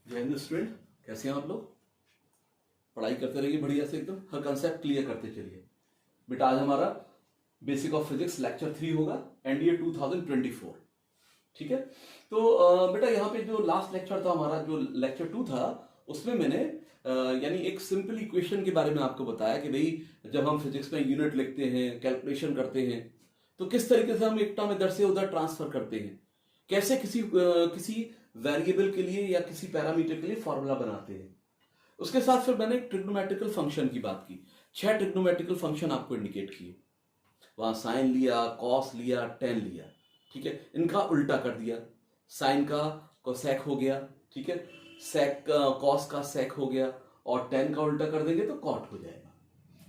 जय हिंद स्टूडेंट, कैसे हैं आप लोग। पढ़ाई करते रहिए बढ़िया से, एकदम हर कंसेप्ट क्लियर करते चलिए बेटा। आज हमारा बेसिक ऑफ फिजिक्स लेक्चर 3 होगा, एनडीए 2024। ठीक है। तो बेटा यहाँ पे जो लास्ट लेक्चर था हमारा, जो लेक्चर 2 था, उसमें मैंने यानी एक सिंपल इक्वेशन के बारे में आपको बताया कि भाई जब हम फिजिक्स में यूनिट लिखते हैं, कैलकुलेशन करते हैं, तो किस तरीके से हम एक टर्म इधर से उधर ट्रांसफर करते हैं, कैसे किसी वेरिएबल के लिए या किसी पैरामीटर के लिए फॉर्मूला बनाते हैं। उसके साथ फिर मैंने एक ट्रिग्नोमेट्रिकल फंक्शन की बात की। 6 ट्रिग्नोमेट्रिकल फंक्शन आपको इंडिकेट किए, वहां साइन लिया, कॉस लिया, टेन लिया। ठीक है, इनका उल्टा कर दिया। साइन का कोसेक हो गया, ठीक है, सेक कॉस का सेक हो गया, और टेन का उल्टा कर देंगे तो कॉट हो जाएगा।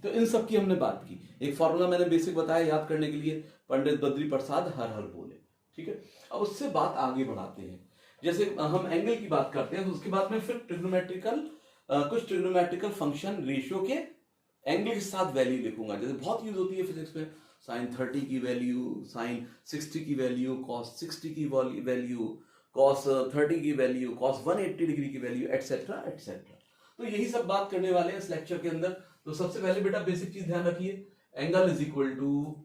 तो इन सब की हमने बात की। एक फॉर्मूला मैंने बेसिक बताया याद करने के लिए, पंडित बद्री प्रसाद हर हर बोले। ठीक है, अब उससे बात आगे बढ़ाते हैं। जैसे हम एंगल की बात करते हैं, तो उसके बाद में फिर ट्रिग्नोमेट्रिकल कुछ ट्रिग्नोमेट्रिकल फंक्शन रेशियो के एंगल के साथ वैल्यू लिखूंगा। जैसे बहुत यूज होती है फिजिक्स में, साइन 30 की वैल्यू, साइन 60 की वैल्यू, कॉस 60 की वैल्यू, कॉस 30 की वैल्यू, कॉस 180 डिग्री की वैल्यू, एटसेट्रा एटसेट्रा। तो यही सब बात करने वाले हैं इस लेक्चर के अंदर। तो सबसे पहले बेटा बेसिक चीज ध्यान रखिए, एंगल इज इक्वल टू,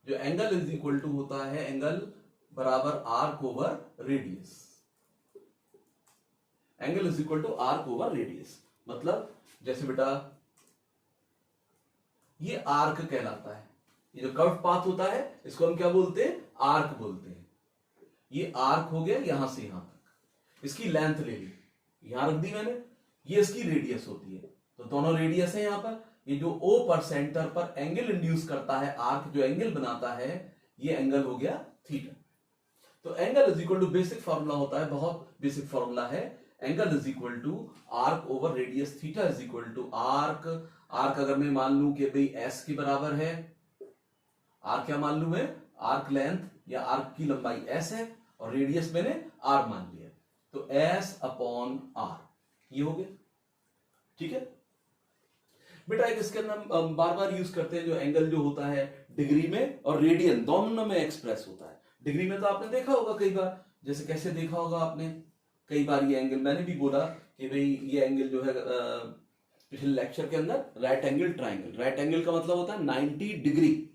जो एंगल इज इक्वल टू होता है, एंगल बराबर arc over radius. Angle is equal to arc over radius मतलब जैसे बेटा ये आर्क कहलाता है। ये जो कर्व पाथ होता है इसको हम क्या बोलते हैं, आर्क बोलते हैं। ये आर्क हो गया यहां से यहां तक, इसकी लेंथ ले ली, यहां रख दी मैंने। ये इसकी रेडियस होती है, तो दोनों रेडियस है यहां पर। ये जो O पर सेंटर पर एंगल इंड्यूस करता है, आर्क जो एंगल बनाता है, ये एंगल हो गया थीटा। तो angle is equal to, basic formula होता है, बहुत बेसिक फॉर्मूला है, angle is equal to arc over radius, theta is equal to arc. Arc अगर मैं मान लूं कि भाई एस के बराबर है, आर्क क्या मान लूं मैं, आर्क लेंथ या आर्क की लंबाई एस है, और रेडियस मैंने आर मान लिया, तो एस अपॉन आर, ये हो गया। ठीक है बेटा, एक इसके अंदर बार बार यूज करते हैं, जो एंगल जो होता है डिग्री में और रेडियन दोनों में एक्सप्रेस होता है। डिग्री में तो आपने देखा होगा कई बार, जैसे कैसे देखा होगा आपने कई बार, ये एंगल मैंने भी बोला कि भाई ये एंगल जो है पिछले लेक्चर के अंदर, right angle triangle. Right angle का मतलब होता है 90 डिग्री।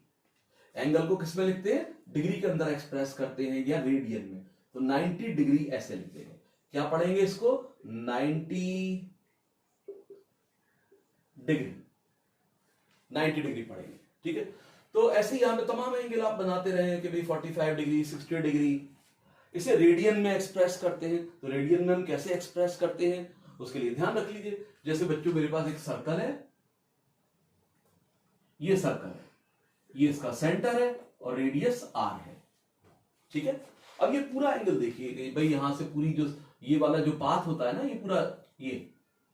एंगल को किसमें लिखते हैं, डिग्री के अंदर एक्सप्रेस करते हैं या रेडियन में, तो 90 डिग्री ऐसे लिखते हैं। क्या पढ़ेंगे इसको, 90 डिग्री, 90 डिग्री पढ़ेंगे। ठीक है, तो ऐसे ही यहां पे तमाम एंगल आप बनाते रहे कि भाई 45 डिग्री, 60 डिग्री। इसे रेडियन में एक्सप्रेस करते हैं, तो रेडियन में हम कैसे एक्सप्रेस करते हैं उसके लिए ध्यान रख लीजिए। जैसे बच्चों मेरे पास एक सर्कल है, ये सर्कल है, ये इसका सेंटर है और रेडियस आर है। ठीक है, अब ये पूरा एंगल देखिए भाई, यहां से पूरी जो ये वाला जो पाथ होता है ना, ये पूरा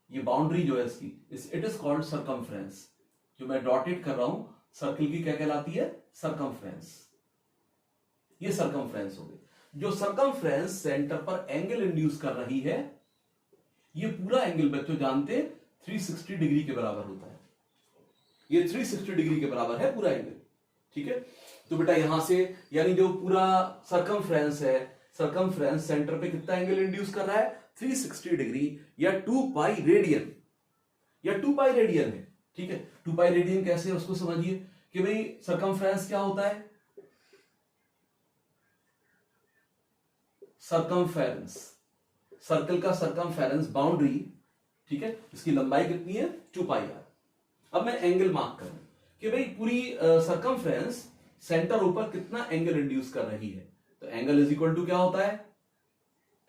ये बाउंड्री जो है इसकी, इट इज कॉल्ड सरकमफ्रेंस। जो मैं डॉटेड कर रहा हूं सर्कल की क्या कहलाती है, सरकमफ्रेंस। ये सरकमफ्रेंस हो गई। जो सरकमफ्रेंस सेंटर पर एंगल इंड्यूस कर रही है, ये पूरा एंगल बच्चों जानते हैं 360 डिग्री के बराबर होता है। ये 360 डिग्री के बराबर है पूरा एंगल। ठीक है, तो बेटा यहां से यानी जो पूरा सरकमफ्रेंस है, सरकमफ्रेंस सेंटर पे कितना एंगल इंड्यूस कर रहा है, 360 डिग्री या 2 पाई रेडियन, या 2 पाई रेडियन है। ठीक है, 2 पाई रेडियन कैसे है उसको समझिए कि भाई सरकमफ्रेंस क्या होता है, सरकमफेरेंस, सर्कल का सरकमफेरेंस बाउंड्री। ठीक है, इसकी लंबाई कितनी है, 2 पाई आर। अब मैं एंगल मार्क करूं कि भाई पूरी सरकमफ्रेंस सेंटर ऊपर कितना एंगल इंड्यूस कर रही है, तो एंगल इज इक्वल टू क्या होता है,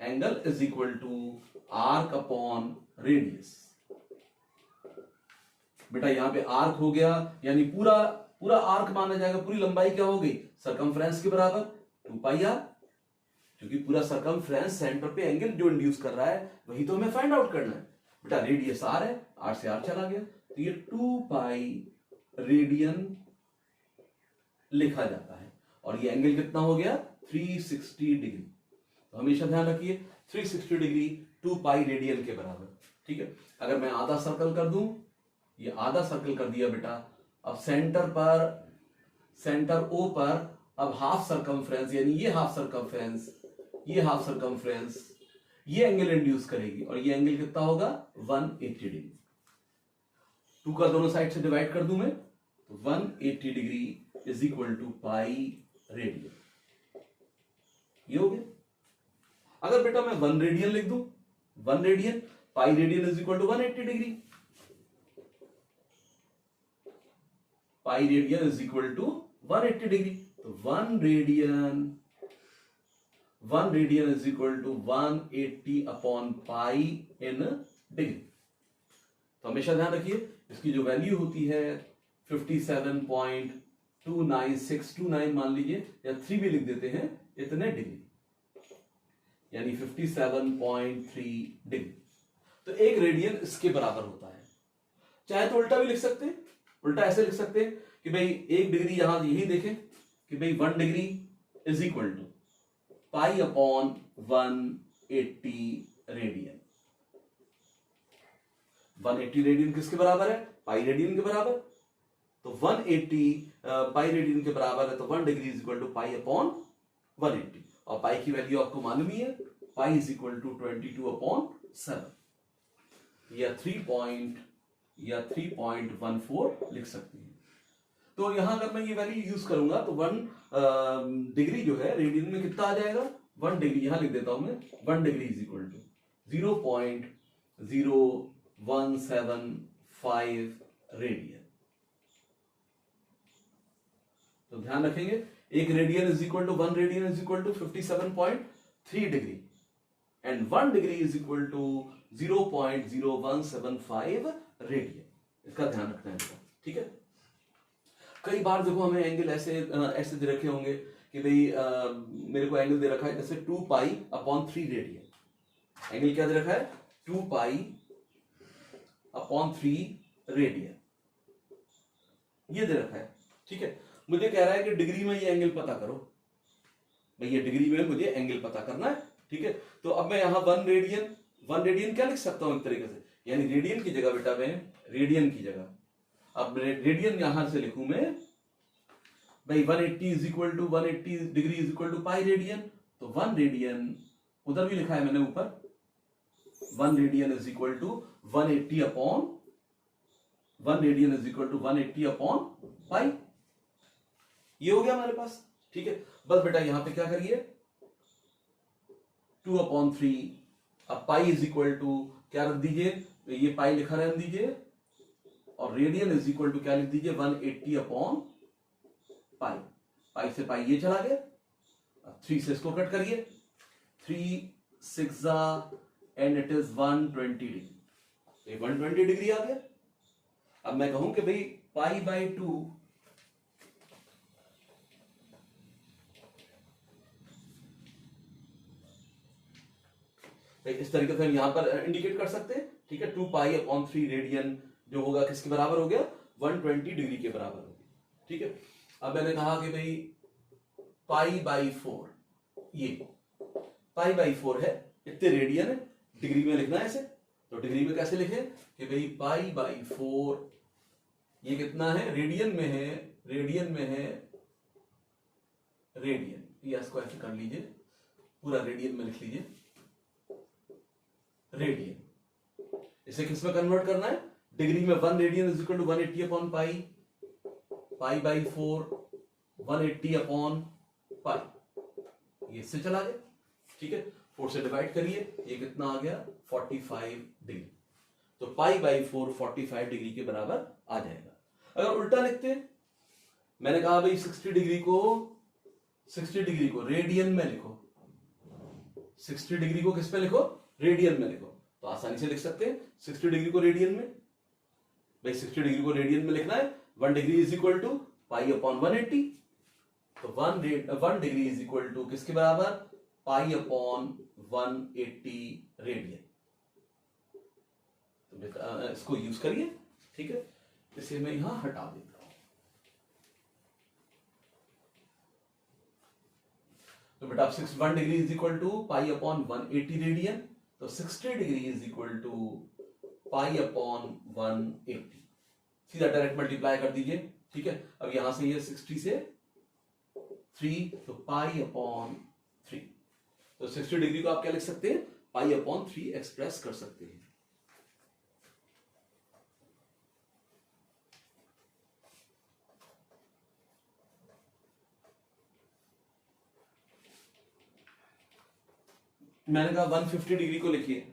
angle is equal to arc upon radius. बेटा यहां पे आर्क हो गया, यानी पूरा पूरा आर्क माना जाएगा, पूरी लंबाई क्या हो गई, सरकमफ्रेंस के बराबर 2 पाई आर, क्योंकि पूरा सरकमफ्रेंस सेंटर पे एंगल जो इंड्यूस कर रहा है वही तो हमें फाइंड आउट करना है। बेटा रेडियस आर है, आर से आर चला गया, तो ये 2 पाई रेडियन लिखा जाता है, और ये एंगल कितना हो गया, 360 डिग्री। तो हमेशा ध्यान रखिए 360 डिग्री 2 पाई रेडियन के बराबर। ठीक है, अगर मैं आधा सर्कल कर दूं, ये आधा सर्कल कर दिया बेटा, अब सेंटर O पर अब हाफ सरकमफ्रेंस, यानी ये हाफ सरकमफ्रेंस, ये हाफ सरकमफ्रेंस, ये एंगल इंड्यूस करेगी और ये एंगल कितना होगा 180 डिग्री। 2 का दोनों साइड से डिवाइड कर दूं मैं तो 180 degree is equal to pi radian. ये हो गया। अगर बेटा मैं 1 रेडियन लिख दूं, 1 radian, pi radian is equal to 180 degree, pi radian is equal to 180 degree. तो 1 radian is equal to 180 upon pi in degree. तो हमेशा ध्यान रखिए इसकी जो वैल्यू होती है 57.29629 मान लीजिए, या 3 भी लिख देते हैं, इतने डिग्री, यानी 57.3 डिग्री। तो 1 रेडियन इसके बराबर होता है। चाहे तो उल्टा भी लिख सकते हैं, उल्टा ऐसे लिख सकते हैं कि भाई 1 डिग्री, यहां यही देखें कि भाई 1 degree is equal to pi upon 180 radian. 180 radian किसके बराबर है? पाई रेडियन के बराबर। तो 180 पाई रेडियन के बराबर है, तो 1 degree is equal to pi upon 180, और पाई की वैल्यू आपको मालूम ही है, pi is equal to 22 upon 7, या 3.14 लिख सकते हैं। तो यहां अगर मैं ये वैल्यू यूज करूंगा तो 1 डिग्री जो है रेडियन में कितना आ जाएगा? 1 डिग्री, यहां लिख देता हूं मैं, 1 degree is equal to 0.0175 radian. तो ध्यान रखेंगे 1 radian is equal to 1 radian is equal to 57.3 degree, and 1 degree is equal to 0.0175 radian. इसका ध्यान रखना है, ठीक है। कई बार देखो हमें एंगल ऐसे दे रखे होंगे कि भाई मेरे को एंगल दे रखा है जैसे 2 पाई अपॉन 3 रेडियन। एंगल क्या दे रखा है? 2 पाई अपॉन 3 रेडियन, ये दे रखा है, ठीक है। मुझे कह रहा है कि डिग्री में ये एंगल पता करो, भाई ये डिग्री में मुझे एंगल पता करना है, ठीक है। तो अब मैं यहां 1 रेडियन क्या लिख सकता हूं एक तरीके से, यानी रेडियन की जगह बेटा मैं रेडियन की जगह, अब रेडियन यहां से लिखूं मैं भाई 180 is equal to 180 degree is equal to pi radian. तो 1 रेडियन उधर भी लिखा है मैंने ऊपर, 1 radian is equal to 180 upon 1 radian is equal to 180 upon pi. ये हो गया हमारे पास, ठीक है। बस बेटा यहां पे क्या करिए, 2 अपॉन 3, अब पाई इज इक्वल टू क्या रख दीजिए, ये पाई लिखा रहने दीजिए, और रेडियन इज इक्वल टू क्या लिख दीजिए 180 अपॉन पाई। पाई से पाई ये चला गया, अब 3 से इसको कट करिए, 3 6 एंड इट इज 120 डिग्री, तो 120 डिग्री आ गया। अब मैं कहूं कि भाई पाई बाई 2 इस तरीके से हम यहां पर इंडिकेट कर सकते हैं, ठीक है। 2 पाई अपॉन 3 रेडियन जो होगा किसके बराबर हो गया? 120 डिग्री के बराबर हो गया, ठीक है। अब मैंने कहा कि भाई पाई बाई 4, ये पाई बाई 4 है, इतने रेडियन है, डिग्री में लिखना है इसे, तो डिग्री में कैसे लिखे कि भाई पाई बाई 4, ये कितना है? रेडियन में है, रेडियन, या इसको ऐसे कर लीजिए, पूरा रेडियन में लिख लीजिए, रेडियन। इसे किस में कन्वर्ट करना है? डिग्री में 1 radian is equal to 180 upon pi, pi by 4 180 upon pi, ये इससे चला गया, ठीक है। 4 से डिवाइड करिए, ये कितना आ गया? 45 डिग्री। तो पाई बाई 4 45 डिग्री के बराबर आ जाएगा। अगर उल्टा लिखते हैं, मैंने कहा भाई 60 डिग्री को रेडियन में लिखो, 60 डिग्री को किस पे लिखो? रेडियन में लिखो। तो आसानी से लिख सकते हैं 60 डिग्री को रेडियन में, भाई 60 डिग्री को रेडियन में लिखना है, 1 degree is equal to pi upon 180, तो 1 डिग्री इज इक्वल टू किसके बराबर? Pi upon 180 radian. तो इसको यूज करिए, ठीक है। इसे मैं यहां हटा देता हूं। तो बेटा 1 degree is equal to pi upon 180 radian, तो 60 degree is equal to pi upon 180, सीधा डायरेक्ट मल्टीप्लाई कर दीजिए, ठीक है। अब यहां से ये 60 से 3, तो पाई अपॉन 3, तो 60 डिग्री को आप क्या लिख सकते हैं? π/3 एक्सप्रेस कर सकते हैं। मैंने कहा 150 डिग्री को लिखिए,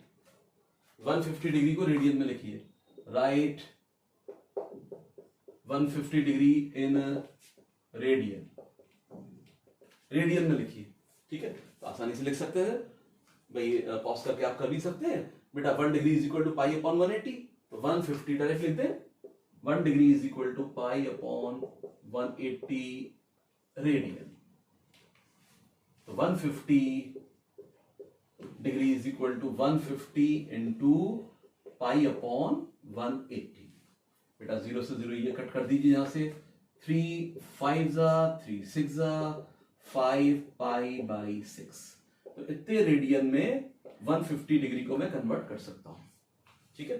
150 डिग्री को रेडियन में लिखिए, right 150 degree in radian, radian में लिखिए, ठीक है। तो आसानी से लिख सकते हैं भाई, पॉज करके आप कर भी सकते हैं बेटा। 1 डिग्री इज इक्वल टू π/180, तो 150 डायरेक्ट लिखते हैं, 1 degree is equal to π/180 radian. तो 150 degree is equal to 150 into π/180। बेटा 0 से 0 ये कट कर दीजिए यहां से, 3 5 3 6 5 π/6। तो इतने रेडियन में 150 डिग्री को मैं कन्वर्ट कर सकता हूं, ठीक है।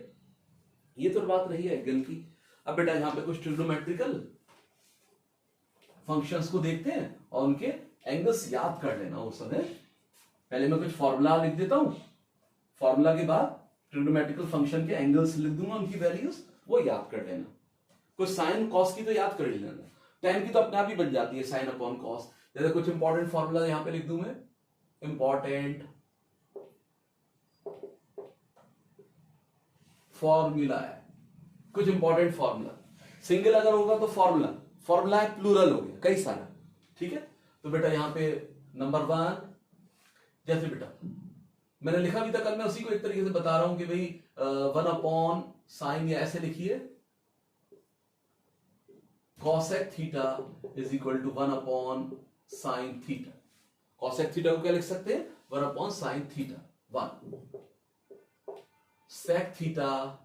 ये तो बात रही है एंगल की। अब बेटा यहां पे कुछ ट्रिग्नोमेट्रिकल फंक्शंस को देखते हैं और उनके एंगल्स याद कर लेना उस समय। पहले मैं कुछ फॉर्मूला लिख देता हूं, फॉर्मूला के बाद ट्रिग्नोमेट्रिकल फंक्शन के एंगल्स लिख दूंगा, उनकी वैल्यूज वो याद कर लेना। कुछ साइन कॉस की तो याद कर ही लेना, टेन की तो अपने आप ही बन जाती है, साइन अपॉन कॉस। जैसे कुछ इंपॉर्टेंट फॉर्मूला यहां पे लिख दूं मैं, इंपॉर्टेंट फॉर्मूला है, कुछ इंपॉर्टेंट फॉर्मूला। सिंगल अगर होगा तो फॉर्मूला, फॉर्मूला है प्लूरल हो गया कई सारा, ठीक है। तो बेटा यहां पे नंबर 1, जैसे बेटा मैंने लिखा भी था कल, मैं उसी को एक तरीके से बता रहा हूं कि भाई 1 साइन, या ऐसे लिखिए cosec theta is equal to 1 sine theta. cosec theta को क्या लिख सकते हैं, 1 sine theta 1। sec theta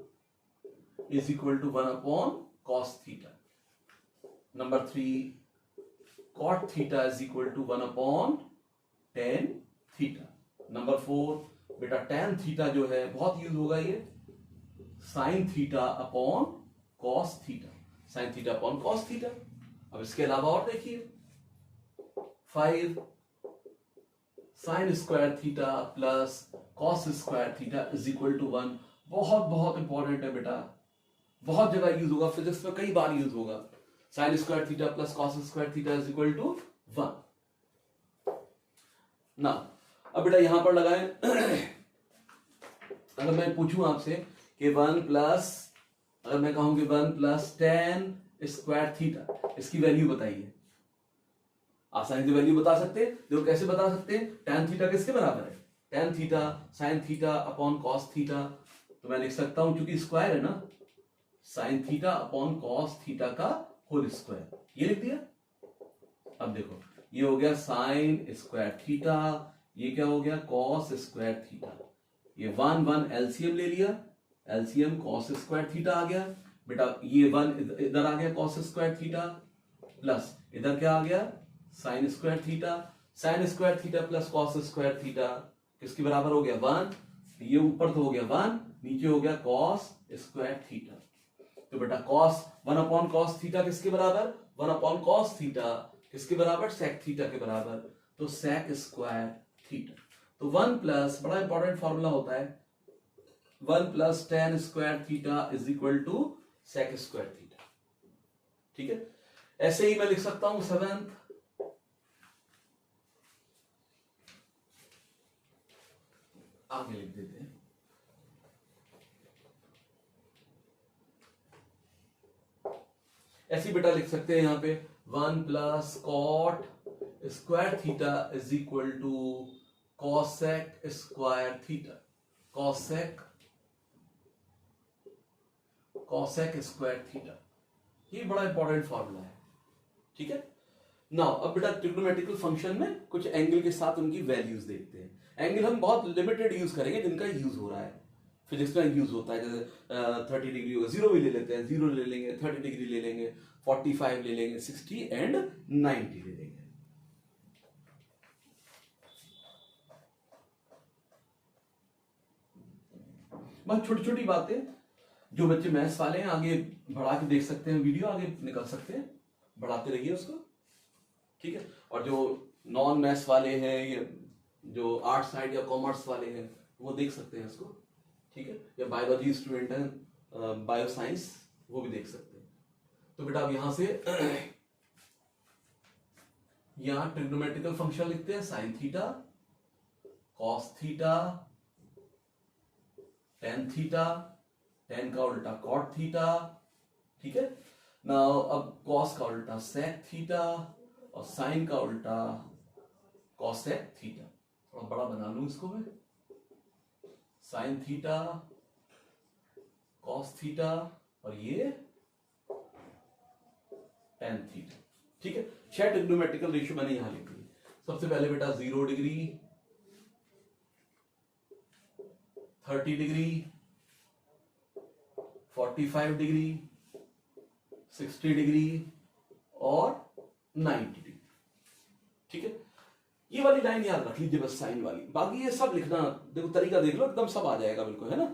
is equal to 1 cos theta. Number 3, cot theta is equal to 1 tan theta. Number 4 बेटा tan थीटा जो है बहुत यूज होगा ये, sin theta upon cos theta, sin theta upon cos theta. अब इसके अलावा और देखिए 5 sin square theta plus cos square theta is equal to 1। बहुत बहुत इंपॉर्टेंट है बेटा, बहुत जगह यूज होगा, फिजिक्स में कई बार यूज होगा। sin square theta plus cos square theta is equal to 1 ना। अब बेटा यहां पर लगाएं अगर मैं पूछूं आपसे कि 1 प्लस, अगर मैं कहूं कि 1 प्लस tan स्क्वायर थीटा, इसकी वैल्यू बताइए। आसानी से वैल्यू बता सकते हैं, देखो कैसे बता सकते हैं। tan थीटा किसके बराबर है, tan theta sin theta upon cos theta. तो मैं लिख सकता हूं, क्योंकि स्क्वायर है ना, sin theta upon cos theta का होल स्क्वायर, ये लिख दिया। अब देखो ये हो गया sin स्क्वायर थीटा, ये क्या हो गया cos स्क्वायर थीटा। ये 1 एलसीएम ले लिया, एलसीएम cos स्क्वायर थीटा आ गया बेटा। ये 1 इधर आ गया cos स्क्वायर थीटा, प्लस इधर क्या आ गया sin square theta. sin square theta plus cos square theta किसके बराबर हो गया 1। ये ऊपर तो हो गया 1, नीचे हो गया cos स्क्वायर थीटा। तो बेटा cos 1 cos थीटा किसके बराबर, 1 cos थीटा किसके बराबर, sec थीटा के बराबर। तो sec स्क्वायर थीटा। तो 1 प्लस, बड़ा इंपॉर्टेंट फॉर्मूला होता है, 1 plus tan square theta is equal to sec square theta, ठीक है। ऐसे ही मैं लिख सकता हूं 7th, आगे लिख देते हैं। ऐसे बेटा लिख सकते हैं यहां पे 1 plus cot square theta is equal to cosec square theta, cosec square theta. ये बड़ा इंपॉर्टेंट फॉर्मूला है, ठीक है। नाउ अब बेटा ट्रिग्नोमेट्रिकल फंक्शन में कुछ एंगल के साथ उनकी वैल्यूज देखते हैं। एंगल हम बहुत लिमिटेड यूज करेंगे जिनका यूज हो रहा है, फिजिक्स में यूज होता है। जैसे 30 डिग्री होगा, 0 भी ले लेते हैं, 0 ले लेंगे, 30 डिग्री ले लेंगे, 45 ले लेंगे, 60 एंड 90 ले लेंगे। बहुत छोटी छोटी बातें, जो बच्चे मैथ्स वाले हैं आगे बढ़ा के देख सकते हैं, वीडियो आगे निकल सकते हैं, बढ़ाते रहिए उसको, ठीक है। और जो नॉन मैथ्स वाले हैं, या जो आर्ट साइड या कॉमर्स वाले हैं, वो देख सकते हैं इसको, ठीक है, या बायोलॉजी स्टूडेंट है, बायो साइंस, वो भी देख सकते हैं। तो बेटा अब यहां से यहां ट्रिग्नोमेट्रिकल फंक्शन लिखते हैं, sine theta, cos theta, tan theta, ten का उल्टा कॉट थीटा, ठीक है ना। अब कॉस का उल्टा सेक थीटा और साइन का उल्टा कॉसेक थीटा। थोड़ा बड़ा बना लूं इसको मैं, साइन थीटा, कॉस थीटा और ये टेन थीटा, ठीक है। 6 ट्रिग्नोमेट्रिकल रेशियो मैंने यहां लिख दी। सबसे पहले बेटा 0 डिग्री, 30 डिग्री, 45 डिग्री, 60 डिग्री और 90 डिग्री, ठीक है। ये वाली लाइन याद रख लीजिए बस, साइन वाली। बाकी ये सब लिखना, देखो तरीका देख लो, एकदम सब आ जाएगा बिल्कुल, है ना।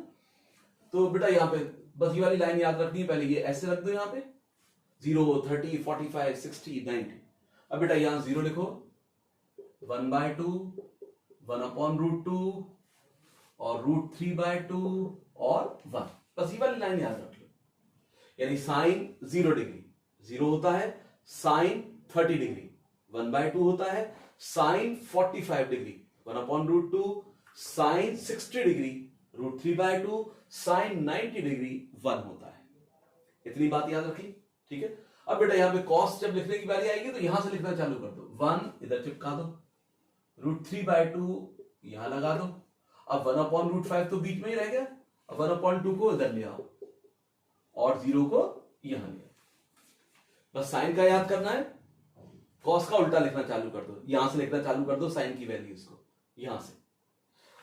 तो बेटा यहाँ पे बस ये वाली लाइन याद रखनी है। पहले ये ऐसे रख दो, यहाँ पे 0, 30, 45, 60, 90। अब बेटा यहां 0 लिखो, 1/2, 1/√2 और √3/2 और 1। बस ये वाली लाइन याद रख लो। यानी साइन 0 डिग्री 0 होता है, साइन 30 डिग्री 1/2 होता है, sine 45 degree 1/√2, sine 60 degree √3/2, sine 90 degree 1 होता है। इतनी बात याद रखी, ठीक है। अब बेटा यहां पे कॉस जब लिखने की बारी आएगी तो यहां से लिखना चालू कर दो। 1 इधर चिपका दो, √3/2 यहां लगा दो। अब 1/√5 तो बीच में ही रह गया, अब 1/2 को इधर ले आओ और 0 को यहां ले आओ। बस साइन का याद करना है, कॉस का उल्टा लिखना चालू कर दो, यहां से लिखना चालू कर दो साइन की वैल्यूज को यहां से।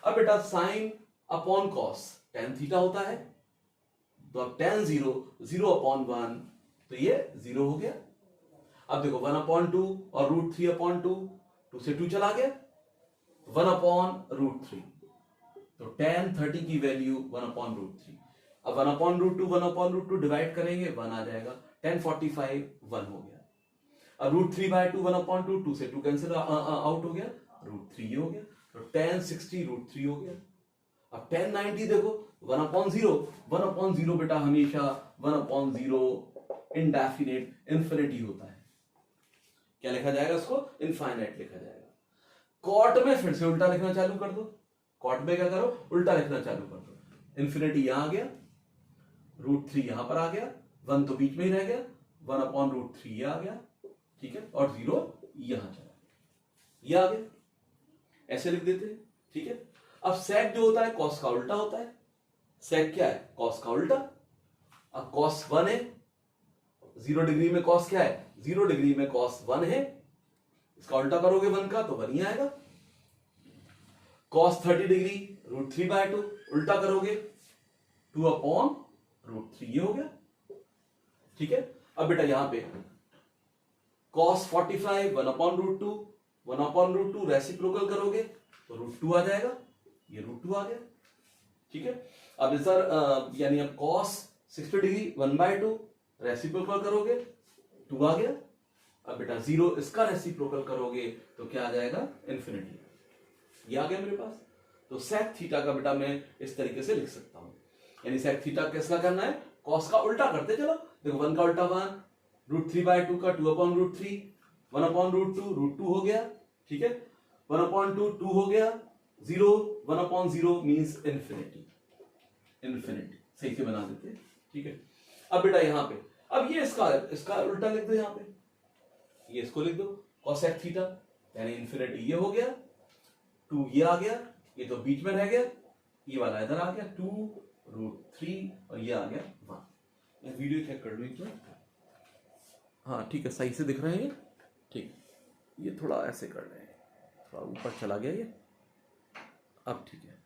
अब बेटा sine upon cos tan theta होता है, तो अब टेन 0/1 तो ये 0 हो गया। अब देखो 1/2 और √3/2, 2 से 2 चला गया, 1/√3, तो tan 30 की वैल्यू 1/√3। अब 1/√2 1/√2 डिवाइड करेंगे, 1 आ जाएगा, tan 45 1 हो गया। अब √3/2 1/2, 2 से 2 कैंसिल आउट हो गया, √3 हो गया, तो tan 60 √3 हो गया। अब tan 90 देखो 1/0 बेटा हमेशा 1/0 इंडेफिनिट इंफिनिटी होता है। क्या लिखा जाएगा इसको? इनफाइनाइट लिखा जाएगा। कॉट में फिर से उल्टा लिखना चालू कर दो, कॉट में क्या करो, उल्टा लिखना चालू कर दो। इंफिनिटी यहां आ गया, √3 यहां पर आ गया, 1 तो बीच में ही रह गया, 1/√3 आ गया, ठीक है, और 0 यहां चला गया, ये आ गया। ऐसे लिख देते हैं, ठीक है। अब सेक जो होता है कॉस का उल्टा होता है। सेक क्या है? कॉस का उल्टा। अब कॉस 1 है, 0 डिग्री में कॉस क्या है? 0 डिग्री में कॉस 1 है, इसका उल्टा करोगे 1 का तो 1 ही आएगा। कॉस 30 डिग्री √3/2 उल्टा करोगे 2/√3 ये हो गया, ठीक है। अब बेटा यहां पे कॉस 45 1/√2, 1/√2 रेसिप्रोकल करोगे तो √2 आ जाएगा, ये √2 आ गया, ठीक है। अब सर यानी अब कॉस 60 डिग्री 1/2 रेसिप्रोकल करोगे 2 आ गया। अब बेटा 0 इसका रेसिप्रोकल करोगे तो क्या आ जाएगा? इन्फिनिटी, ये आ गया मेरे पास। तो सेक थीटा का बेटा मैं इस तरीके से लिख सकता हूं, यानी सेक थीटा कैसा करना है? कॉस का उल्टा करते चलो, देखो 1 का उल्टा 1, √3/2 का 2/√3, 1/√2 √2 हो गया, ठीक है, 1/2 2 हो गया, 0 1/0 मींस इन्फिनिटी, इन्फिनिटी सही से बना देते हैं, ठीक है। अब बेटा यहां पे अब ये इसका उल्टा लिख दो, यहां पे ये इसको लिख दो cosec थीटा, यानी इन्फिनिटी ये हो गया, 2 ये आ गया, ये तो बीच में रह गया, ये वाला इधर आ गया 2√3 और ये आ गया 1। मैं वीडियो चेक कर लूं एक बार, हाँ ठीक है, सही से दिख रहे हैं, ठीक। ये थोड़ा ऐसे कर रहे हैं, थोड़ा ऊपर चला गया ये, अब ठीक है।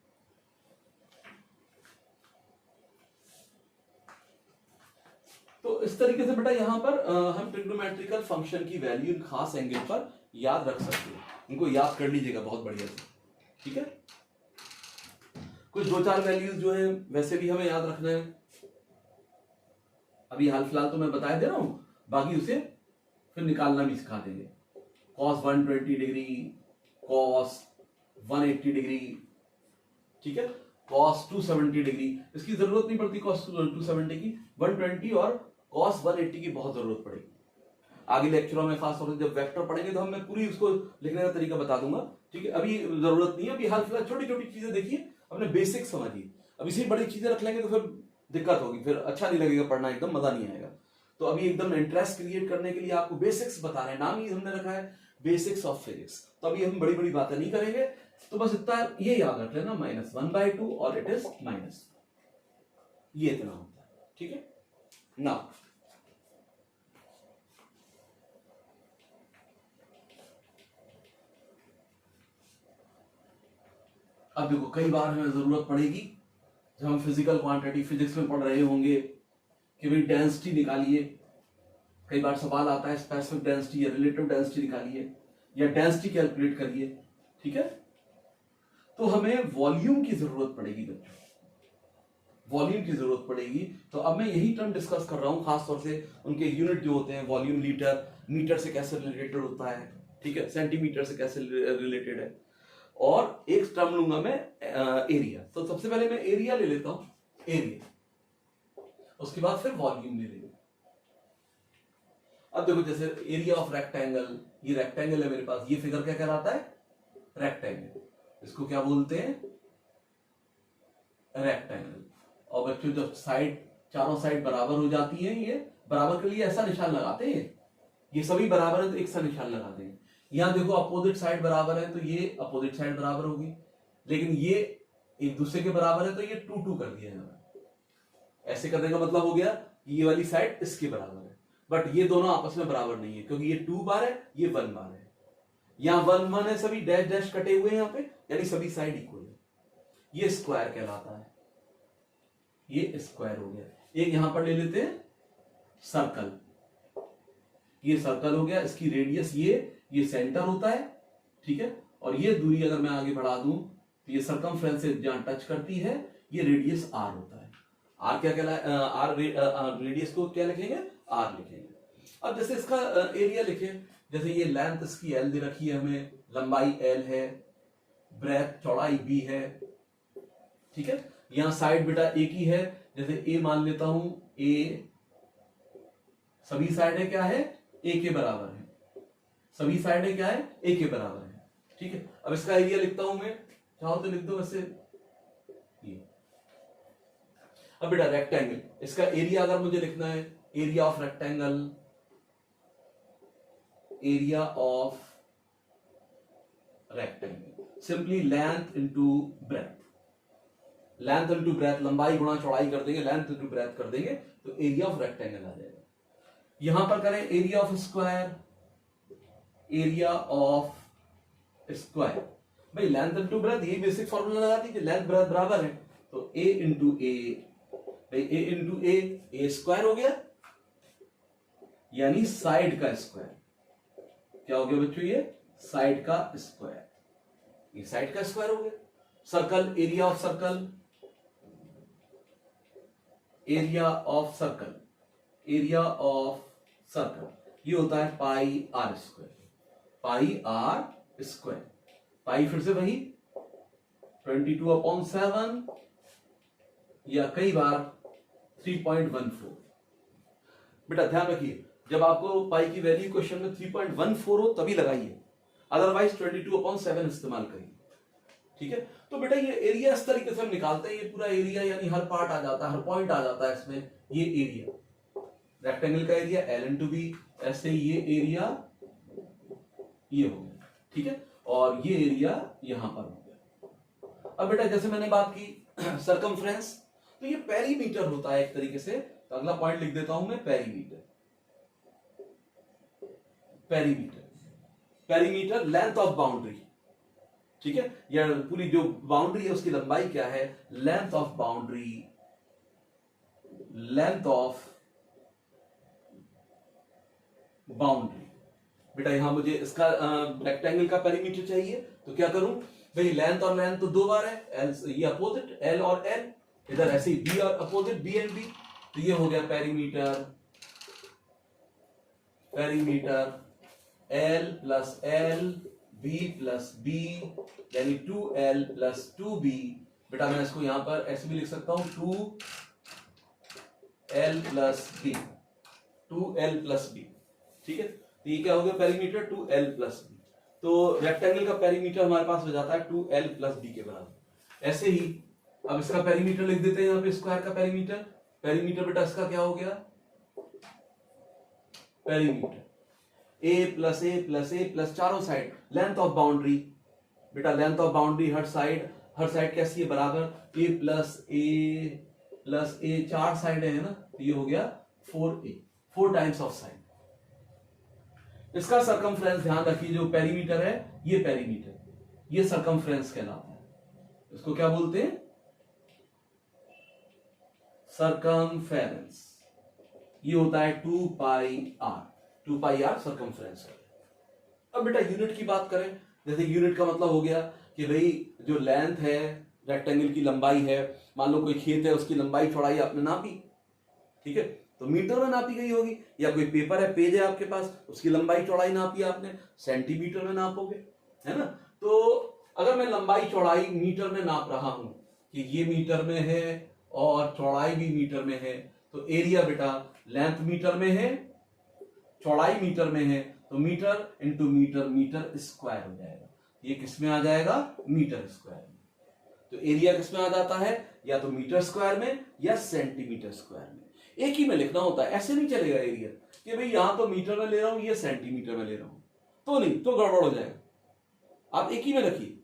तो इस तरीके से बेटा यहां पर हम ट्रिग्नोमेट्रिकल फंक्शन की वैल्यू खास एंगल पर याद रख सकते हैं, इनको याद कर लीजिएगा बहुत बढ़िया से, ठीक है। कुछ 2-4 वैल्यूज जो है वैसे भी हमें याद रखना है, अभी हाल फिलहाल तो मैं बता दे रहा हूं, बाकी उसे फिर निकालना भी सिखा देंगे। cos 120 डिग्री, cos 180 डिग्री, ठीक है, cos 270 डिग्री, इसकी जरूरत नहीं पड़ती cos 270 की, 120 और cos 180 की बहुत जरूरत पड़ेगी आगे लेक्चरों में, खास तौर से जब वेक्टर पढ़ेंगे तो मैं पूरी उसको लिखने का तरीका बता दूंगा। ठीक है, अभी जरूरत नहीं है, अभी हाल फिलहाल छोटी छोटी चीजें देखिए, अपने बेसिक समझिए। अब इसी बड़ी चीजें रख लेंगे तो फिर दिक्कत होगी, फिर अच्छा नहीं लगेगा पढ़ना, एकदम मजा नहीं आएगा। तो अभी एकदम इंटरेस्ट क्रिएट करने के लिए आपको बेसिक्स बता रहे हैं, नाम ही हमने रखा है बेसिक्स ऑफ फिजिक्स। तो अभी हम बड़ी बड़ी बातें नहीं करेंगे, तो बस इतना ये याद रख लेना, -1/2 और इट इज माइनस, ये इतना होता है। ठीक है ना, अब देखो कई बार हमें जरूरत पड़ेगी जब हम फिजिकल क्वांटिटी फिजिक्स में पढ़ रहे होंगे कि भाई डेंसिटी निकालिए, कई बार सवाल आता है स्पेसिफिक डेंसिटी या रिलेटिव डेंसिटी निकालिए या डेंसिटी कैलकुलेट करिए। ठीक है, तो हमें वॉल्यूम की जरूरत पड़ेगी बच्चों, वॉल्यूम की जरूरत पड़ेगी। तो अब मैं यही टर्म डिस्कस कर रहा हूं, खासतौर से उनके यूनिट जो होते हैं, वॉल्यूम लीटर, मीटर से कैसे रिलेटेड होता है, ठीक है, सेंटीमीटर से कैसे रिलेटेड है, और एक टर्म लूंगा मैं एरिया। तो सबसे पहले मैं एरिया ले लेता हूं, एरिया, उसके बाद फिर वॉल्यूम ले लेंगे। अब देखो जैसे एरिया ऑफ रेक्टेंगल, ये रेक्टेंगल है मेरे पास, ये फिगर क्या कहलाता है, रेक्टेंगल, इसको क्या बोलते हैं, रेक्टेंगल। और बच्चों जब साइड, चारों साइड बराबर हो जाती है, ये बराबर के लिए ऐसा निशान लगाते हैं, ये सभी बराबर है तो एक सा निशान लगाते हैं। यहां देखो अपोजिट साइड बराबर है तो ये अपोजिट साइड बराबर होगी, लेकिन ये एक दूसरे के बराबर है तो ये 2 कर दिया है। ऐसे करने का मतलब हो गया ये वाली साइड इसके बराबर है, बट ये दोनों आपस में बराबर नहीं है, क्योंकि ये 2 बार है, ये 1 बार है। यहां 1 1 है, सभी डैश डैश कटे हुए हैं यहां पे, यानी सभी साइड इक्वल है। ये स्क्वायर कहलाता है, ये स्क्वायर हो गया। एक यहां पर ले लेते हैं सर्कल, ये सर्कल हो गया, इसकी रेडियस ये सेंटर होता है। ठीक है, और ये दूरी अगर मैं आगे बढ़ा दूं तो ये सर्कमफ्रेंस से जहां टच करती है, ये रेडियस आर होता है। आर क्या कहलाए, आर रेडियस को क्या लिखेंगे, आर लिखेंगे। अब जैसे इसका एरिया लिखे, जैसे ये लेंथ इसकी एल दे रखी है हमें, लंबाई एल है, ब्रेथ चौड़ाई बी है। ठीक है, यहां साइड बेटा ए की है, जैसे ए मान लेता हूं, ए सभी साइडें क्या है, ए के बराबर है, सभी साइडें क्या है, ए के बराबर है। ठीक है, अब इसका एरिया लिखता हूं मैं, चाहो तो लिख दो वैसे ये। अब बेटा रेक्टेंगल, इसका एरिया अगर मुझे लिखना है, area of rectangle, area of rectangle, simply length into breadth, length into breadth, लंबाई गुणा चौड़ाई कर देंगे, लेंथ इनटू ब्रेथ कर देंगे तो एरिया ऑफ रेक्टेंगल आ जाएगा। यहां पर करें area of square, area of square, भाई लेंथ इनटू ब्रेथ, ये बेसिक फॉर्मूला लगा दीजिए, लेंथ ब्रेथ बराबर है तो ए इंटू ए, भाई ए इंटू ए स्क्वायर हो गया, यानी साइड का स्क्वायर। क्या हो गया बच्चों, ये साइड का स्क्वायर, ये साइड का स्क्वायर हो गया। Circle, area of circle, area of circle, area of circle, ये होता है pi r square, pi r square. Pi फिर से वही 22/7 या कई बार 3.14। बेटा ध्यान रखिए, जब आपको पाई की वैल्यू क्वेश्चन में 3.14 हो तभी लगाइए, अदरवाइज 22/7 इस्तेमाल करिए। ठीक है, तो बेटा ये एरिया इस तरीके से हम निकालते हैं, ये पूरा एरिया यानी हर पार्ट आ जाता है, हर पॉइंट आ जाता है इसमें, ये एरिया रेक्टेंगल का एरिया एल इंटू बी, ऐसे ये एरिया ये हो गया। ठीक है, और ये एरिया यहां पर हो गया। अब बेटा जैसे मैंने बात की सर्कमफ्रेंस, तो ये पेरीमीटर होता है एक तरीके से, तो अगला पॉइंट लिख देता हूं मैं, perimeter. Perimeter, perimeter length of boundary. ठीक है, या पूरी जो बाउंड्री है उसकी लंबाई क्या है, length of boundary, length of boundary. बेटा यहां मुझे इसका रेक्टेंगल का पेरीमीटर चाहिए, तो क्या करूं भाई, लेंथ और लेंथ तो 2 बार है, एल ये अपोजिट एल और एल, इधर ऐसे बी और अपोजिट बी एंड बी, तो ये हो गया perimeter, perimeter L plus L, B plus B, यानी 2L प्लस 2B बेटा मैं इसको यहां पर ऐसे भी लिख सकता हूं 2l plus B, 2l plus B, ठीक है। तो ये क्या हो गया पेरीमीटर 2l प्लस बी। तो रेक्टेंगल का पेरीमीटर हमारे पास हो जाता है 2l प्लस बी के बराबर। ऐसे ही अब इसका पेरीमीटर लिख देते हैं यहाँ पे, स्क्वायर का पेरीमीटर। पेरीमीटर बेटा इसका क्या हो गया, पेरीमीटर ए प्लस ए प्लस ए प्लस चारों साइड लेंथ ऑफ बाउंड्री। बेटा length of boundary her side कैसी है, बराबर ए प्लस ए, चार साइड है ना, तो ये हो गया 4a, 4 टाइम्स ऑफ साइड। इसका सरकमफ्रेंस ध्यान रखिए, जो पेरीमीटर है ये पेरीमीटर, ये सरकमफ्रेंस कहलाता है। इसको क्या बोलते हैं, सरकमफेरेंस। ये होता है 2 पाई आर सरकमफ्रेंस है। अब बेटा यूनिट की बात करें, जैसे यूनिट का मतलब हो गया कि भाई जो लेंथ है रेक्टेंगल की, लंबाई है, मान लो कोई खेत है उसकी लंबाई चौड़ाई आपने नापी, ठीक है, तो मीटर में नापी गई होगी। या कोई पेपर है, पेज है आपके पास, उसकी लंबाई चौड़ाई नापी आपने, सेंटीमीटर में नापोगे, है ना। तो अगर मैं लंबाई चौड़ाई मीटर में नाप रहा हूं कि ये मीटर में है और चौड़ाई भी मीटर में है, तो एरिया बेटा लेंथ मीटर में है, चौड़ाई मीटर में है, तो metre into metre, metre square हो जाएगा। ये किसमें आ जाएगा, मीटर स्क्वायर में। तो एरिया किसमें आ जाता है, या तो मीटर स्क्वायर में या सेंटीमीटर स्क्वायर में। एक ही में लिखना होता है, ऐसे नहीं चलेगा एरिया कि भाई यहां तो मीटर में ले रहा हूं, ये सेंटीमीटर में ले रहा हूं, तो नहीं, तो गड़बड़ हो जाएगा। आप एक ही में रखिए,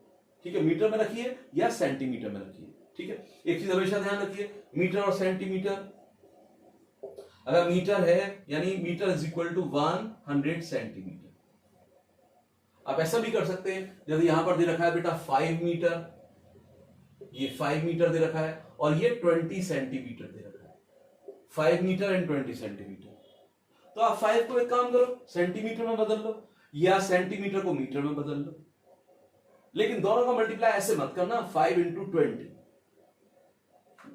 ठीक है, मीटर में रखिए या सेंटीमीटर में रखिए, ठीक है। एक चीज हमेशा ध्यान रखिए, मीटर और सेंटीमीटर, अगर मीटर है यानी metre is equal to 100 centimetre. आप ऐसा भी कर सकते हैं, जैसे यहां पर दे रखा है बेटा 5 मीटर, ये 5 मीटर दे रखा है और ये 20 सेंटीमीटर दे रखा है, 5 मीटर एंड 20 सेंटीमीटर। तो आप 5 को एक काम करो सेंटीमीटर में बदल लो, या सेंटीमीटर को मीटर में बदल लो, लेकिन दोनों का मल्टीप्लाई ऐसे मत करना 5 into 20,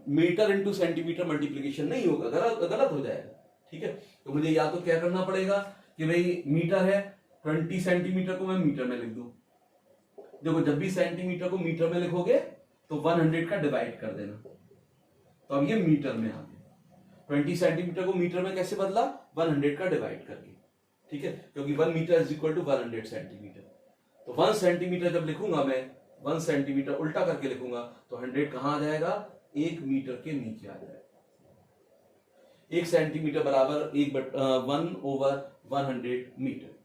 metre into centimetre multiplication नहीं होगा, गलत हो जाएगा, ठीक है। तो मुझे या तो क्या करना पड़ेगा कि भाई मीटर है, 20 सेंटीमीटर को मैं मीटर में लिख दूं। देखो जब भी सेंटीमीटर को मीटर में लिखोगे तो 100 का डिवाइड कर देना, तो अब ये मीटर में आ गया। 20 सेंटीमीटर को मीटर में कैसे बदला, 100 का डिवाइड करके, ठीक है, क्योंकि 1 metre is equal to 100 centimetre. तो 1 सेंटीमीटर जब लिखूंगा मैं, 1 सेंटीमीटर उल्टा करके लिखूंगा तो 100 कहां आ जाएगा, 1 मीटर के नीचे आ जाएगा। 1 सेंटीमीटर बराबर 1/100 मीटर।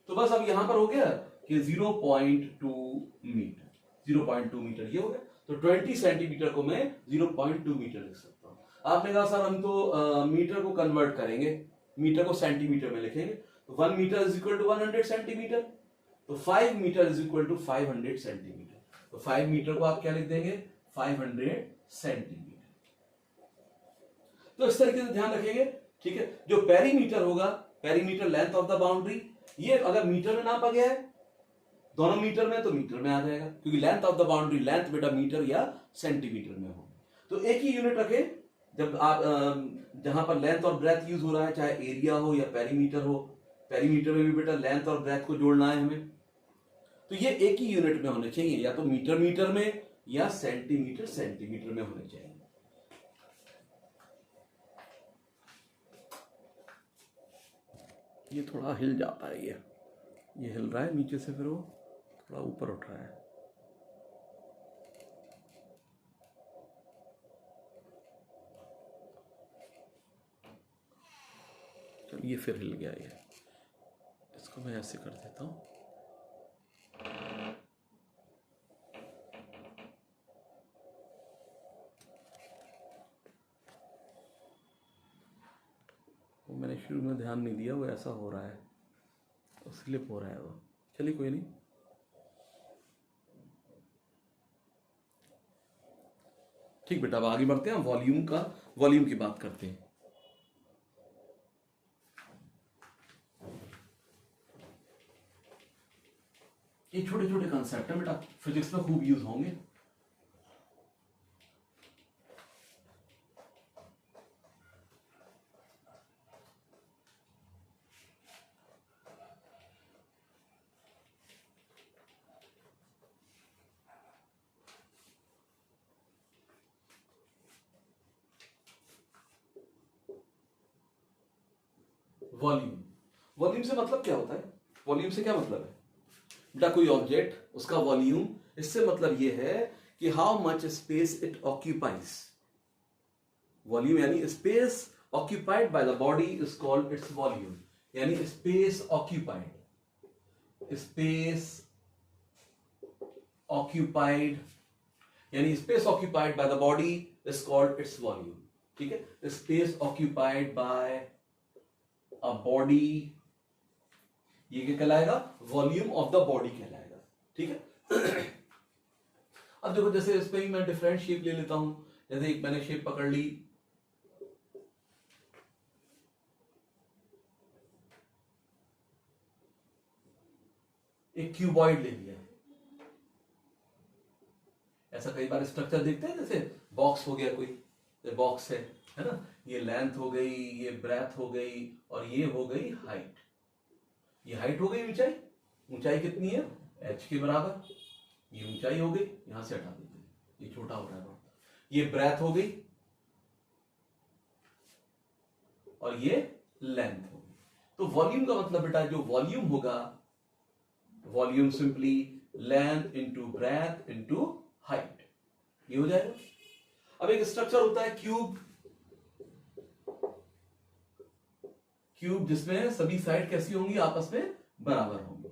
तो बस अब यहां पर हो गया कि 0.2 मीटर, 0.2 मीटर ये हो गया। तो 20 सेंटीमीटर को मैं 0.2 मीटर लिख सकता हूं। आपने कहा सर हम तो मीटर को कन्वर्ट करेंगे, मीटर को सेंटीमीटर में लिखेंगे, तो 1 metre is equal to 100 centimetre, तो 5 metre is equal to 500 centimetre. तो 5 मीटर को आप क्या लिख देंगे, 500 सेंटीमीटर। तो इस तरीके से ध्यान रखेंगे, ठीक है। जो पेरीमीटर होगा, perimeter length of the boundary, ये अगर मीटर में नापा गया है दोनों मीटर में, तो मीटर में आ जाएगा, क्योंकि length of the boundary, length बेटा मीटर या सेंटीमीटर में हो। तो एक ही यूनिट रखें जब आप जहां पर लेंथ और ब्रेथ यूज हो रहा है, चाहे एरिया हो या पेरीमीटर हो। पेरीमीटर में भी बेटा लेंथ और ब्रेथ को जोड़ना है हमें, तो ये एक ही यूनिट में होने चाहिए, या तो मीटर मीटर में या सेंटीमीटर सेंटीमीटर में होने चाहिए। ये थोड़ा हिल जाता है, ये हिल रहा है नीचे से, फिर वो थोड़ा ऊपर उठ रहा है। चलिए फिर हिल गया ये, इसको मैं ऐसे कर देता हूं। वो मैंने शुरू में ध्यान नहीं दिया, वो ऐसा हो रहा है, तो स्लिप हो रहा है वो। चलिए कोई नहीं, ठीक बेटा अब आगे बढ़ते हैं, वॉल्यूम की बात करते हैं। ये छोटे छोटे कंसेप्ट है बेटा, फिजिक्स में खूब यूज होंगे। वॉल्यूम। वॉल्यूम से मतलब क्या होता है? वॉल्यूम से क्या मतलब है बेटा? कोई ऑब्जेक्ट, उसका वॉल्यूम, इससे मतलब ये है कि how much space it occupies. Volume यानी space occupied by the body is called its volume, यानी स्पेस ऑक्यूपाइड, स्पेस ऑक्यूपाइड यानी space occupied by the body is called its volume. ठीक है, space occupied by a body, ये क्या कहलाएगा? Volume of the body कहलाएगा। ठीक है। अब देखो, जैसे इस पे ही मैं डिफरेंट शेप ले लेता हूं। जैसे एक मैंने शेप पकड़ ली, एक क्यूबॉइड ले लिया। ऐसा कई बार स्ट्रक्चर देखते हैं, जैसे बॉक्स हो गया, कोई बॉक्स है ना, ये लेंथ हो गई, ये ब्रेथ हो गई, और ये हो गई हाइट। ये हाइट हो गई ऊंचाई। ऊंचाई कितनी है? h के बराबर। ये ऊंचाई हो गई, यहां से हटा देते हैं, ये छोटा हो रहा है। ये ब्रेथ हो गई और ये लेंथ हो गई। तो वॉल्यूम का मतलब बेटा, जो वॉल्यूम होगा, volume simply length into breadth into height, ये हो जाएगा। अब एक स्ट्रक्चर होता है क्यूब, क्यूब जिसमें सभी साइड कैसी होंगी? आपस में बराबर होंगी।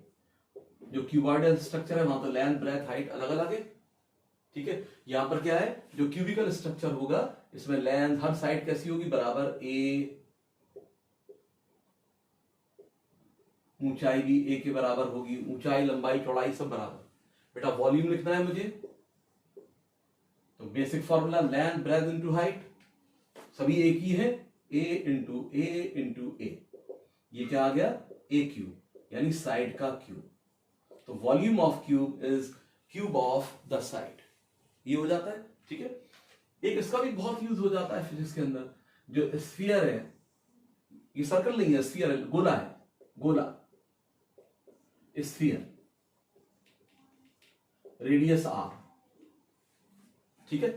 जो क्यूबॉइडल स्ट्रक्चर है, वहां तो लेंथ ब्रेथ हाइट अलग अलग है। ठीक है, यहां पर क्या है? जो क्यूबिकल स्ट्रक्चर होगा, इसमें लेंथ हर साइड कैसी होगी? बराबर। ए, ऊंचाई भी ए के बराबर होगी, ऊंचाई लंबाई चौड़ाई सब बराबर। बेटा वॉल्यूम लिखना है मुझे, तो basic formula length breadth into height, सभी एक ही है, ए इंटू ए इंटू ए। ये क्या आ गया? ए क्यूब, यानी साइड का क्यूब। तो volume of cube is cube of the side, ये हो जाता है। ठीक है, एक इसका भी बहुत यूज हो जाता है फिजिक्स के अंदर। जो स्फीयर है, ये सर्कल नहीं है, स्फीयर है, गोला है, गोला, स्फीयर, रेडियस आर। ठीक है,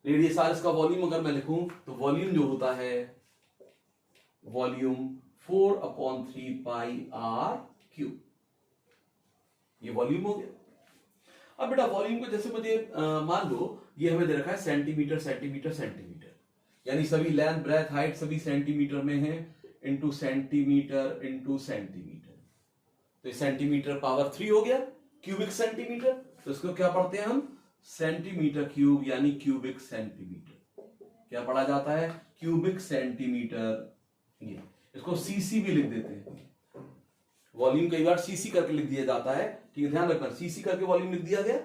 रेडियस आर, इसका वॉल्यूम अगर मैं लिखूं तो वॉल्यूम जो होता है, वॉल्यूम 4/3 पाई आर क्यूब, ये वॉल्यूम हो गया। अब बेटा वॉल्यूम को जैसे मुझे मान लो ये हमें दे रखा है सेंटीमीटर सेंटीमीटर सेंटीमीटर, यानी सभी लेंथ ब्रेथ हाइट सभी सेंटीमीटर में है, इंटू सेंटीमीटर इंटू सेंटीमीटर। तो ये सेंटीमीटर पावर 3 हो गया, क्यूबिक सेंटीमीटर। तो इसको क्या पढ़ते हैं हम? सेंटीमीटर क्यूब, यानी क्यूबिक सेंटीमीटर। क्या पढ़ा जाता है? Cubic centimetre. ये इसको सीसी भी लिख देते हैं। वॉल्यूम कई बार सीसी करके लिख दिया जाता है, ठीक है, ध्यान रखना, सीसी करके वॉल्यूम लिख दिया गया।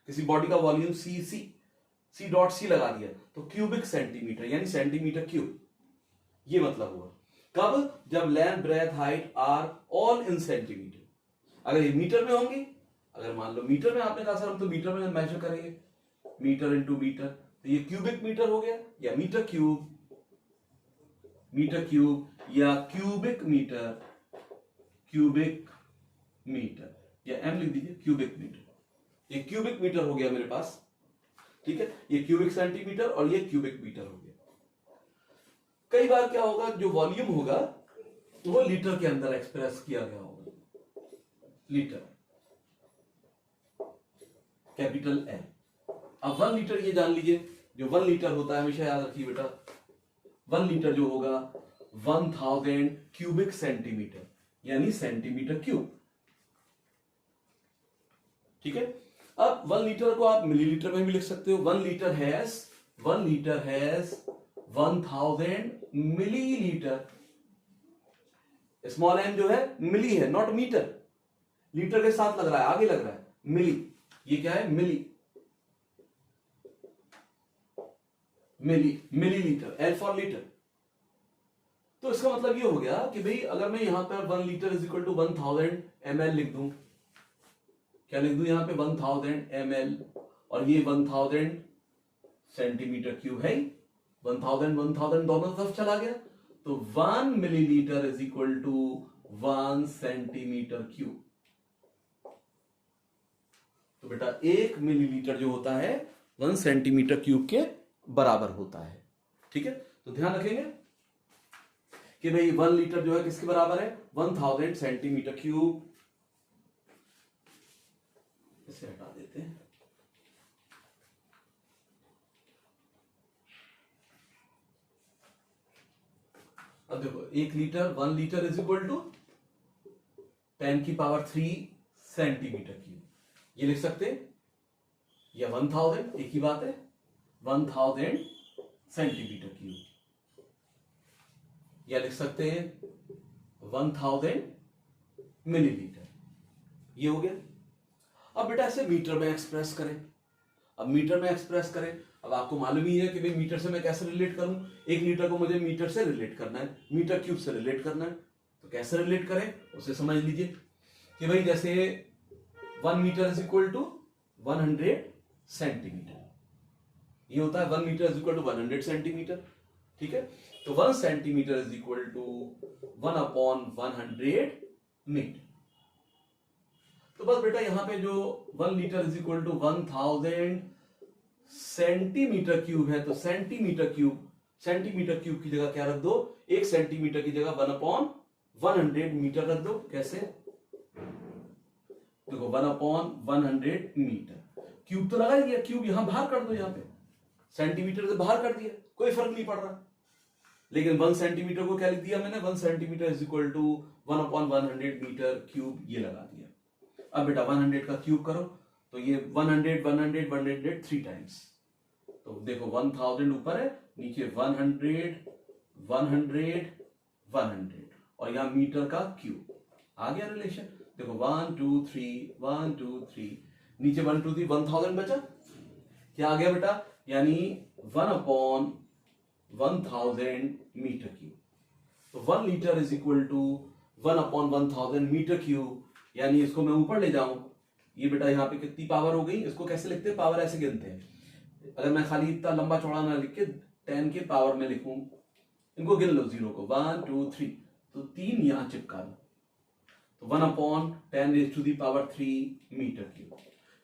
किसी बॉडी का वॉल्यूम सी डॉट सी लगा दिया, तो क्यूबिक सेंटीमीटर यानी सेंटीमीटर क्यूब, ये मतलब हुआ। कब? जब length breadth height are all in centimetre. अगर ये मीटर में होंगी, अगर मान लो मीटर में आपने कहा सर हम तो मीटर में मेजर करेंगे, मीटर इंटू मीटर, तो ये क्यूबिक मीटर हो गया, या मीटर क्यूब या क्यूबिक मीटर, क्यूबिक मीटर, या एम लिख दीजिए, क्यूबिक मीटर। ये क्यूबिक मीटर हो गया मेरे पास। ठीक है, ये क्यूबिक सेंटीमीटर और ये क्यूबिक मीटर हो गया। कई बार क्या होगा, जो वॉल्यूम होगा वो लीटर के अंदर एक्सप्रेस किया गया होगा, लीटर, कैपिटल एल। अब 1 लीटर ये जान लीजिए, जो 1 लीटर होता है, हमेशा याद रखिए बेटा, 1 लीटर जो होगा 1000 क्यूबिक सेंटीमीटर, यानी सेंटीमीटर क्यूब। ठीक है, अब 1 लीटर को आप मिलीलीटर में भी लिख सकते हो। 1 litre has 1000 millilitre. Small M जो है मिली है, नॉट मीटर। लीटर के साथ लग रहा है, आगे लग रहा है मिली, ये क्या है? Millilitre, L for litre. तो इसका मतलब ये हो गया कि भाई अगर मैं यहां पर 1 litre is equal to 1000 ml लिख दूं, क्या लिख दूं यहां पे? 1000 ml, और ये 1000 सेंटीमीटर क्यूब है, 1000 दोनों तरफ चला गया, तो 1 millilitre is equal to 1 centimetre cube. तो बेटा 1 मिलीलीटर जो होता है 1 सेंटीमीटर क्यूब के बराबर होता है। ठीक है, तो ध्यान रखेंगे कि भाई 1 लीटर जो है किसके बराबर है, 1000 सेंटीमीटर क्यूब। इसे हटा देते हैं। अब देखो 1 litre, 1 litre is equal to 10 की पावर 3 सेंटीमीटर क्यूब, ये लिख सकते हैं, या 1000 एक ही बात है, 1000 सेंटीमीटर क्यूब, या लिख सकते हैं 1000 मिलीलीटर, ये हो गया। अब बेटा ऐसे मीटर में एक्सप्रेस करें। अब मीटर में एक्सप्रेस करें, अब आपको मालूम ही है कि भाई मीटर से मैं कैसे रिलेट करूं, 1 लीटर को मुझे मीटर से रिलेट करना है, मीटर क्यूब से रिलेट करना है, तो कैसे रिलेट करें उसे समझ लीजिए कि भाई जैसे 1 metre is equal to 100 centimetre, ये होता है 1 metre is equal to 100 centimetre, ठीक है। तो 1 centimetre is equal to 1/100 metre. तो बस बेटा यहां पे जो 1 litre is equal to 1000 centimetre cube है, तो सेंटीमीटर क्यूब की जगह क्या रख दो, 1 सेंटीमीटर की जगह 1/100 मीटर रख दो। कैसे, देखो 1/100 मीटर, क्यूब तो लगा ही दिया, क्यूब यहां बाहर कर दो, यहां पे सेंटीमीटर से बाहर कर दिया, कोई फर्क नहीं पड़ रहा। लेकिन 1 सेंटीमीटर को क्या लिख दिया मैंने, 1 centimetre is equal to 1/100 metre cube, ये लगा दिया। अब बेटा 100 का क्यूब करो, तो ये 100 100 100 3 टाइम्स, तो देखो 1000 ऊपर है, नीचे 100 100 100 और यहां मीटर का क्यूब, आ गया रिलेशन। देखो 1 2 3 1 2 3, नीचे 1 2 3 1000 बचा, क्या आ गया बेटा, यानी 1/1000 मीटर क्यूब। तो 1 litre is equal to 1/1000 metre cube, यानी इसको मैं ऊपर ले जाऊं, ये बेटा यहाँ पे कितनी पावर हो गई, इसको कैसे लिखते हैं, पावर ऐसे गिनते हैं। अगर मैं खाली इतना लंबा चौड़ा ना लिख के 10 के पावर में लिखूं, इनको गिन लो जीरो को, 1 2 3, तो 3 यहां चिपका लो, तो 1/10⁻³ मीटर क्यूब।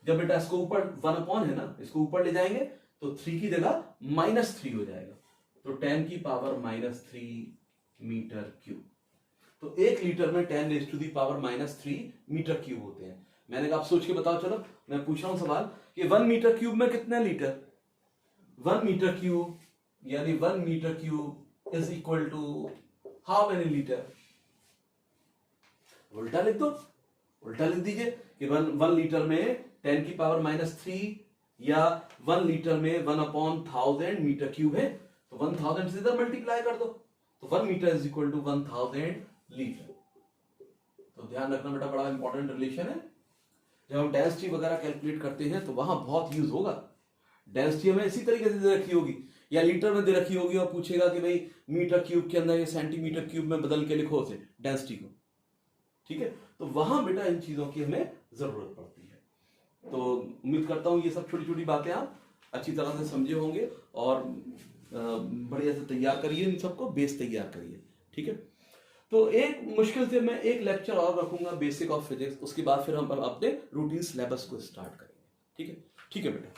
जब बेटा इसको ऊपर 1 है ना, इसको ऊपर ले जाएंगे तो 3 की जगह -3 हो जाएगा, तो 10⁻³ मीटर क्यूब। तो 1 लीटर में 10⁻³ मीटर क्यूब होते हैं। मैंने कहा आप सोच के बताओ, चलो मैं पूछ रहा हूं सवाल कि 1 मीटर क्यूब में कितने लीटर, 1 मीटर क्यूब यानी 1 metre cube is equal to how many litre. उल्टा लिख दो, उल्टा लिख दीजिए कि 1 लीटर में 10⁻³ या 1 लीटर में 1/1000 मीटर क्यूब है, तो 1000 से इधर मल्टीप्लाई कर दो, तो 1 metre is equal to 1000 litre. तो ध्यान रखना बेटा, बड़ा इंपॉर्टेंट रिलेशन है। जब हम डेंसिटी वगैरह कैलकुलेट करते हैं तो वहां बहुत यूज होगा। डेंसिटी हमें इसी तरीके से दे रखी होगी या लीटर में दे रखी होगी और पूछेगा कि भाई मीटर क्यूब के अंदर या सेंटीमीटर क्यूब में बदल के लिखो उसे डेंसिटी को, ठीक है। तो वहां बेटा इन चीजों की हमें जरूरत पड़ती है। तो उम्मीद करता हूं ये सब छोटी छोटी बातें आप अच्छी तरह से समझे होंगे और बढ़िया से तैयार करिए, इन सबको बेस तैयार करिए, ठीक है। तो एक मुश्किल से मैं एक लेक्चर और रखूंगा बेसिक ऑफ फिजिक्स, उसके बाद फिर हम अपने रूटीन सिलेबस को स्टार्ट करेंगे, ठीक है। ठीक है बेटा।